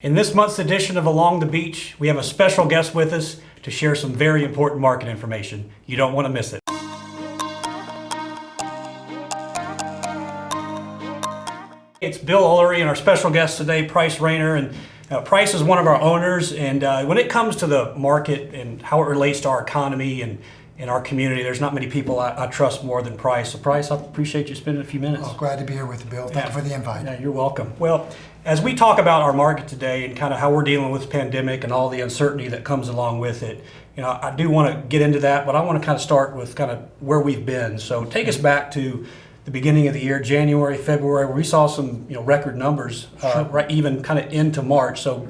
In this month's edition of Along the Beach, we have a special guest with us to share some very important market information. You don't want to miss it. It's Bill Ullery and our special guest today, Price Rayner. And Price is one of our owners. And when it comes to the market and how it relates to our economy and in our community, there's not many people I trust more than Price. So Price, I appreciate you spending a few minutes. Oh, glad to be here with you, Bill. Thank you for the invite. Yeah, you're welcome. Well, as we talk about our market today and kind of how we're dealing with the pandemic and all the uncertainty that comes along with it, I do want to get into that, but I want to kind of start with kind of where we've been. So take us back to the beginning of the year, January, February, where we saw some record numbers, right, even kind of into March. So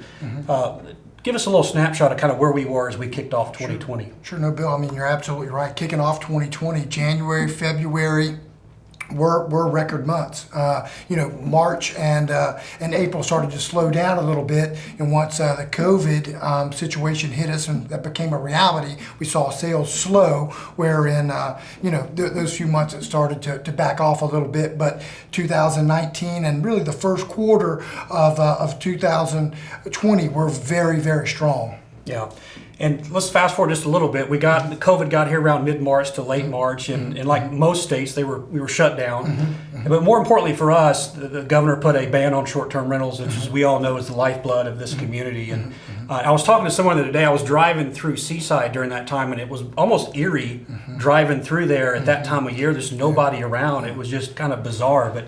give us a little snapshot of kind of where we were as we kicked off 2020. Sure, no, Bill. I mean, you're absolutely right. Kicking off 2020, January, February were record months. March and April started to slow down a little bit, and once the COVID situation hit us and that became a reality, we saw sales slow. Wherein those few months it started to back off a little bit. But 2019 and really the first quarter of 2020 were very, very strong. Yeah. And let's fast forward just a little bit. COVID got here around mid-March to late March, and like most states, we were shut down. But more importantly for us, the governor put a ban on short-term rentals, which, as we all know, is the lifeblood of this community. And I was talking to someone the other day. I was driving through Seaside during that time, and it was almost eerie driving through there at that time of year. There's nobody around. It was just kind of bizarre. But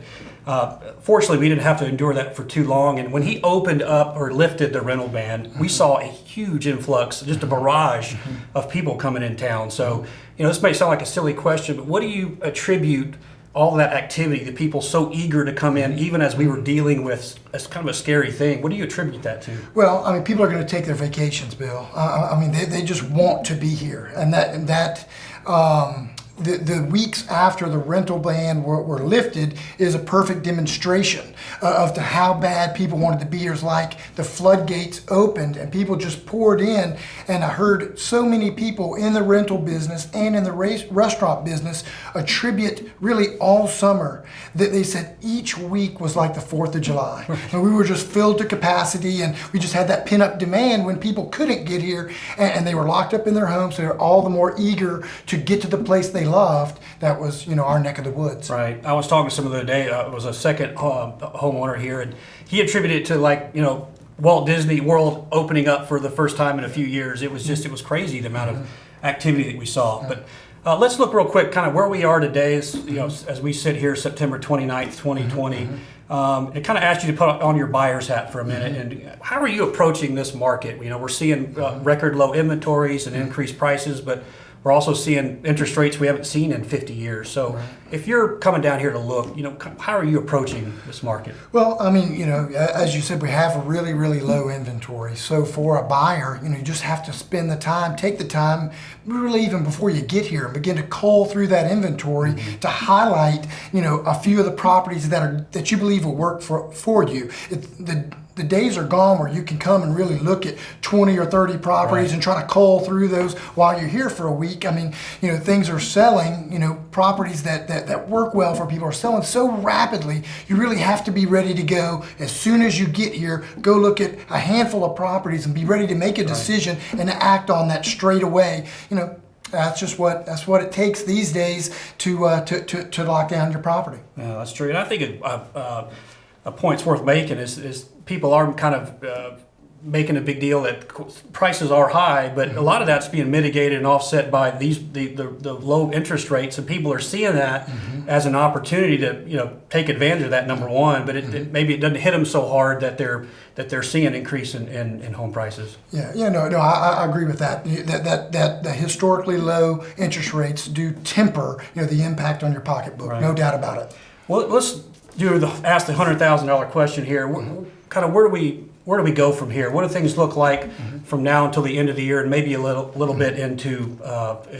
fortunately, we didn't have to endure that for too long. And when he opened up or lifted the rental ban, we saw a huge influx, just a barrage of people coming in town. So, this may sound like a silly question, but what do you attribute all of that activity, the people so eager to come in, even as we were dealing with as kind of a scary thing? What do you attribute that to? Well, I mean, people are going to take their vacations, Bill. They just want to be here, and the weeks after the rental ban were lifted is a perfect demonstration of how bad people wanted to be here. It's like the floodgates opened and people just poured in. And I heard so many people in the rental business and in the restaurant business attribute really all summer that they said each week was like the 4th of July. And we were just filled to capacity, and we just had that pent-up demand when people couldn't get here and they were locked up in their homes. So they're all the more eager to get to the place they loved. That was, our neck of the woods. Right. I was talking to someone the other day. It was a second homeowner here, and he attributed it to Walt Disney World opening up for the first time in a few years. It was crazy the amount of activity that we saw. But let's look real quick, kind of where we are today. As we sit here, September 29th, 2020. It kind of asked you to put on your buyer's hat for a minute. And how are you approaching this market? We're seeing record low inventories and increased prices, but we're also seeing interest rates we haven't seen in 50 years. So if you're coming down here to look, how are you approaching this market? Well, as you said, we have a really, really low inventory. So for a buyer, you just have to spend the time, take the time, really even before you get here, and begin to cull through that inventory to highlight, a few of the properties that you believe will work for you. The days are gone where you can come and really look at 20 or 30 properties and try to cull through those while you're here for a week. Things are selling, properties that work well for people are selling so rapidly. You really have to be ready to go as soon as you get here. Go look at a handful of properties and be ready to make a decision and act on that straight away. That's what it takes these days to lock down your property. Yeah, that's true. And I think a point's worth making is people are kind of making a big deal that prices are high, but a lot of that's being mitigated and offset by the low interest rates, and people are seeing that as an opportunity to take advantage of that, number one. But maybe it doesn't hit them so hard that they're seeing an increase in home prices. I agree with that. That the historically low interest rates do temper the impact on your pocketbook. No doubt about it. Well, let's ask the $100,000 question here. Kind of where do we go from here? What do things look like from now until the end of the year, and maybe a little bit into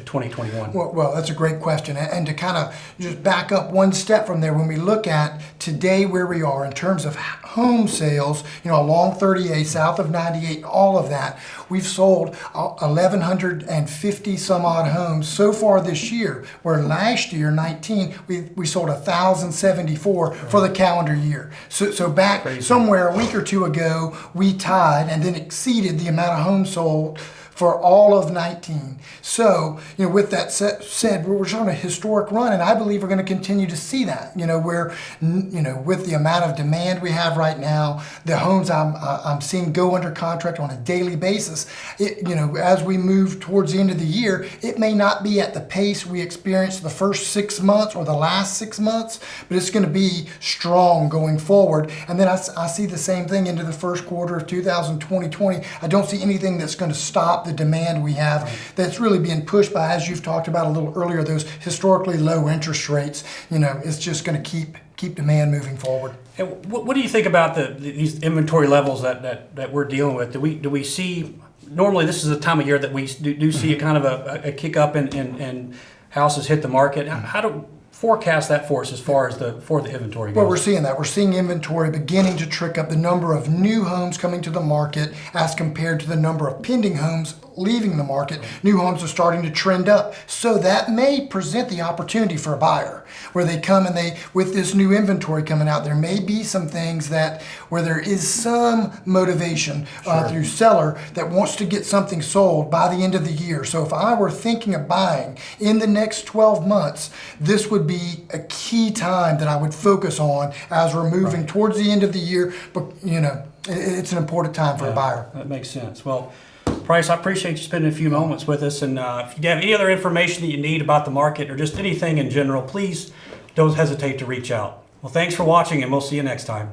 2021? Well, that's a great question. And to kind of just back up one step from there, when we look at today where we are in terms of home sales, along 38, south of 98, all of that, we've sold 1,150 some odd homes so far this year, where last year, 19, we sold 1,074 for the calendar year. So back somewhere a week or two ago, ago, we tied and then exceeded the amount of homes sold for all of 19. So, with that said, we're on a historic run, and I believe we're going to continue to see that. Where, with the amount of demand we have right now, the homes I'm seeing go under contract on a daily basis. As we move towards the end of the year, it may not be at the pace we experienced the first 6 months or the last 6 months, but it's going to be strong going forward. And then I see the same thing into the first quarter of 2020. I don't see anything that's going to stop the demand we have that's really being pushed by, as you've talked about a little earlier, those historically low interest rates. It's just going to keep demand moving forward. And what do you think about these inventory levels that we're dealing with? Do we see, normally this is the time of year that we do see a kind of a kick up in houses hit the market. How do forecast that for us as far as the inventory goes? Well, we're seeing that. We're seeing inventory beginning to trick up, the number of new homes coming to the market as compared to the number of pending homes leaving the market. New homes are starting to trend up. So that may present the opportunity for a buyer where they come and with this new inventory coming out, there may be some things where there is some motivation through seller that wants to get something sold by the end of the year. So if I were thinking of buying in the next 12 months, this would be a key time that I would focus on as we're moving towards the end of the year. But, it's an important time for a buyer. That makes sense. Well, Price, I appreciate you spending a few moments with us. And if you have any other information that you need about the market or just anything in general, please don't hesitate to reach out. Well, thanks for watching, and we'll see you next time.